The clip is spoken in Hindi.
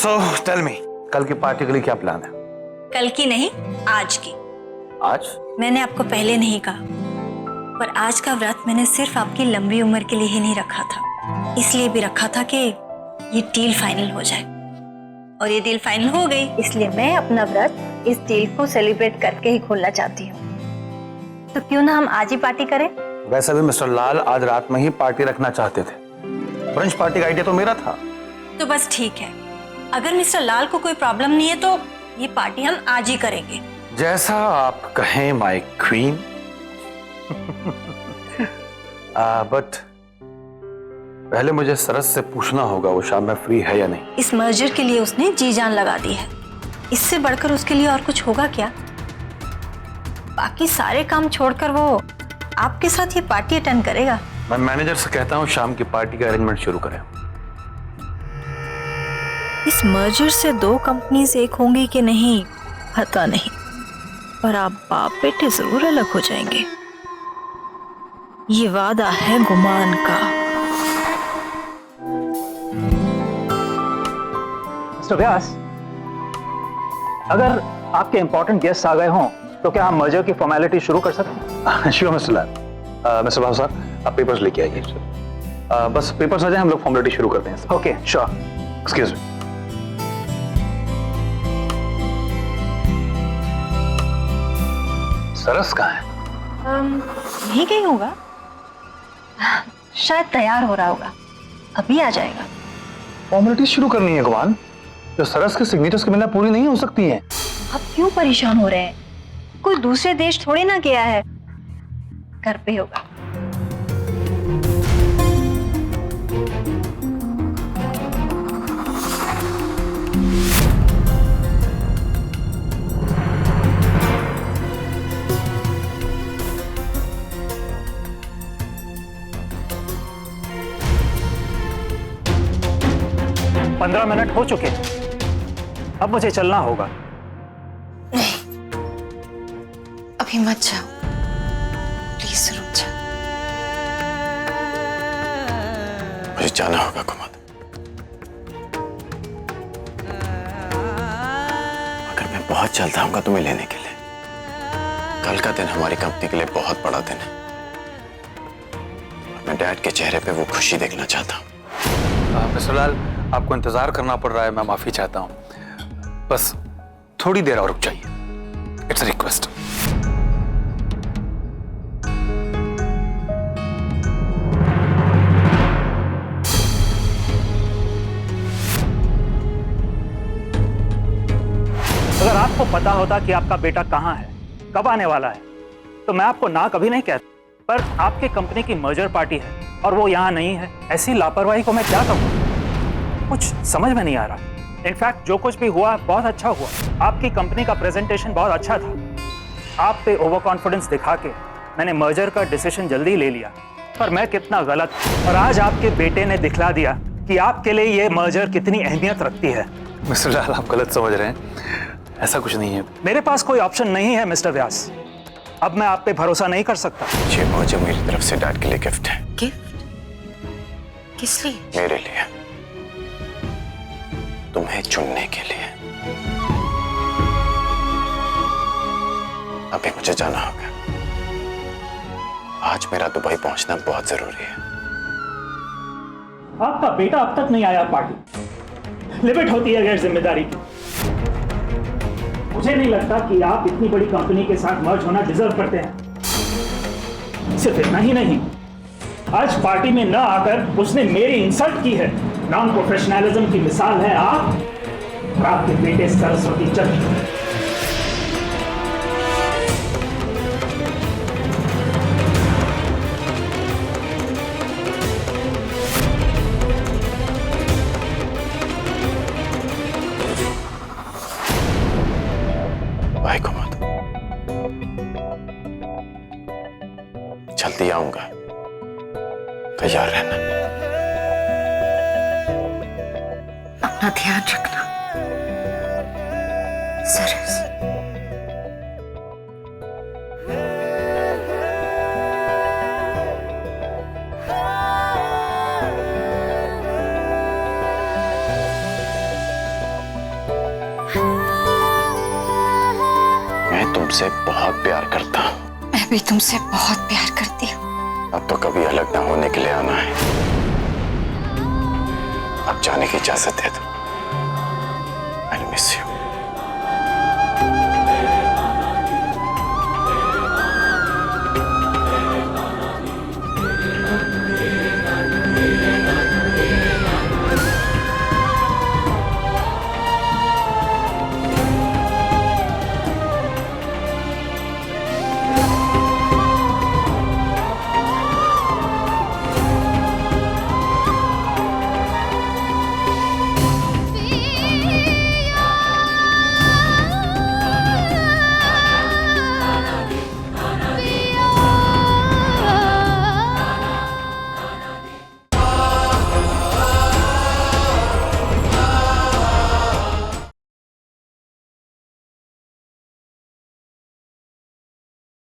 सो टेल मी, कल की पार्टी के लिए क्या प्लान है? कल की नहीं, आज की। आज? मैंने आपको पहले नहीं कहा, पर आज का व्रत मैंने सिर्फ आपकी लंबी उम्र के लिए ही नहीं रखा था, इसलिए भी रखा था कि ये डील फाइनल हो जाए। और ये डील फाइनल हो गई, इसलिए मैं अपना व्रत इस डील को सेलिब्रेट करके ही खोलना चाहती हूँ। तो क्यों ना हम आज ही पार्टी करें? वैसे भी मिस्टर लाल आज रात में ही पार्टी रखना चाहते थे। ब्रंच पार्टी का आइडिया तो मेरा था। तो बस ठीक है, अगर मिस्टर लाल को कोई प्रॉब्लम नहीं है तो ये पार्टी हम आज ही करेंगे। जैसा आप कहें माय क्वीन। बट पहले मुझे सरस से पूछना होगा वो शाम में फ्री है या नहीं। इस मर्जर के लिए उसने जी जान लगा दी है, इससे बढ़कर उसके लिए और कुछ होगा क्या? बाकी सारे काम छोड़कर वो आपके साथ ये पार्टी अटेंड करेगा। मैं मैनेजर से कहता हूँ शाम की पार्टी का अरेंजमेंट शुरू करें। इस मर्जर से दो कंपनीज एक होंगी कि नहीं पता नहीं, पर आप बाप बेटे जरूर अलग हो जाएंगे, ये वादा है गुमान का। मिस्टर व्यास, अगर आपके इंपॉर्टेंट गेस्ट आ गए हों तो क्या हम मर्जर की फॉर्मेलिटी शुरू कर सकते हैं? श्योर मिस्टर लाल। मिस्टर बाबू साहब, आप पेपर्स लेके आइए। बस पेपर्स आ जाए, हम लोग फॉर्मेलिटी शुरू करते हैं। Okay, sure. Excuse me. सरस कहाँ है? यही कहीं होगा, शायद तैयार हो रहा होगा, अभी आ जाएगा। फॉर्मेलिटी शुरू करनी है गुमान, जो सरस के सिग्नेचर्स के बिना पूरी नहीं हो सकती है। आप क्यों परेशान हो रहे हैं? कोई दूसरे देश थोड़ी ना गया है, घर पे होगा। पंद्रह मिनट हो चुके हैं, अब मुझे चलना होगा। अभी मत जाओ, प्लीज रुक जाओ। मुझे जाना होगा कुमार, मगर मैं बहुत जल्द आऊंगा तुम्हें लेने के लिए। कल का दिन हमारी कंपनी के लिए बहुत बड़ा दिन है, मैं डैड के चेहरे पे वो खुशी देखना चाहता हूँ। मिस्टर लाल, आपको इंतजार करना पड़ रहा है, मैं माफी चाहता हूँ, बस थोड़ी देर और रुक जाइए। It's a request. अगर आपको पता होता कि आपका बेटा कहाँ है, कब आने वाला है, तो मैं आपको ना कभी नहीं कहता। पर आपकी कंपनी की मर्जर पार्टी है और वो यहाँ नहीं है, ऐसी लापरवाही को मैं क्या कहूँ? कुछ समझ में नहीं आ रहा। इनफैक्ट जो कुछ भी हुआ बहुत अच्छा हुआ, आपकी कंपनी का प्रेजेंटेशन बहुत अच्छा था। आप पे ओवर कॉन्फिडेंस दिखा के मैंने मर्जर का डिसीजन जल्दी ले लिया, पर मैं कितना गलत। और आज आपके बेटे ने दिखला दिया कि आपके लिए ये मर्जर कितनी अहमियत रखती है। मिस्टर लाल, आप गलत समझ रहे हैं, ऐसा कुछ नहीं है। मेरे पास कोई ऑप्शन नहीं है मिस्टर व्यास, अब मैं आप पे भरोसा नहीं कर सकता। ये मर्जर मेरी तरफ से डैड के लिए गिफ्ट है। गिफ्ट? किस लिए? मेरे लिए, तुम्हें चुनने के लिए। अभी मुझे जाना होगा, आज मेरा दुबई पहुंचना बहुत जरूरी है। आपका बेटा अब तक नहीं आया पार्टी, लिमिट होती है गैर जिम्मेदारी की। मुझे नहीं लगता कि आप इतनी बड़ी कंपनी के साथ मर्ज होना डिजर्व करते हैं। सिर्फ इतना ही नहीं, आज पार्टी में न आकर उसने मेरी इंसल्ट की है। नॉन प्रोफेशनलिज्म की मिसाल है आप और आपके बेटे सरस्वती चंद्र। भाई को मत, जल्दी आऊंगा, तैयार रहना। अपना ध्यान रखना सरस। तुमसे बहुत प्यार करता हूँ। मैं भी तुमसे बहुत प्यार करती हूँ। अब तो कभी अलग ना होने के लिए आना है। अब जाने की इजाजत दे दो। I miss you.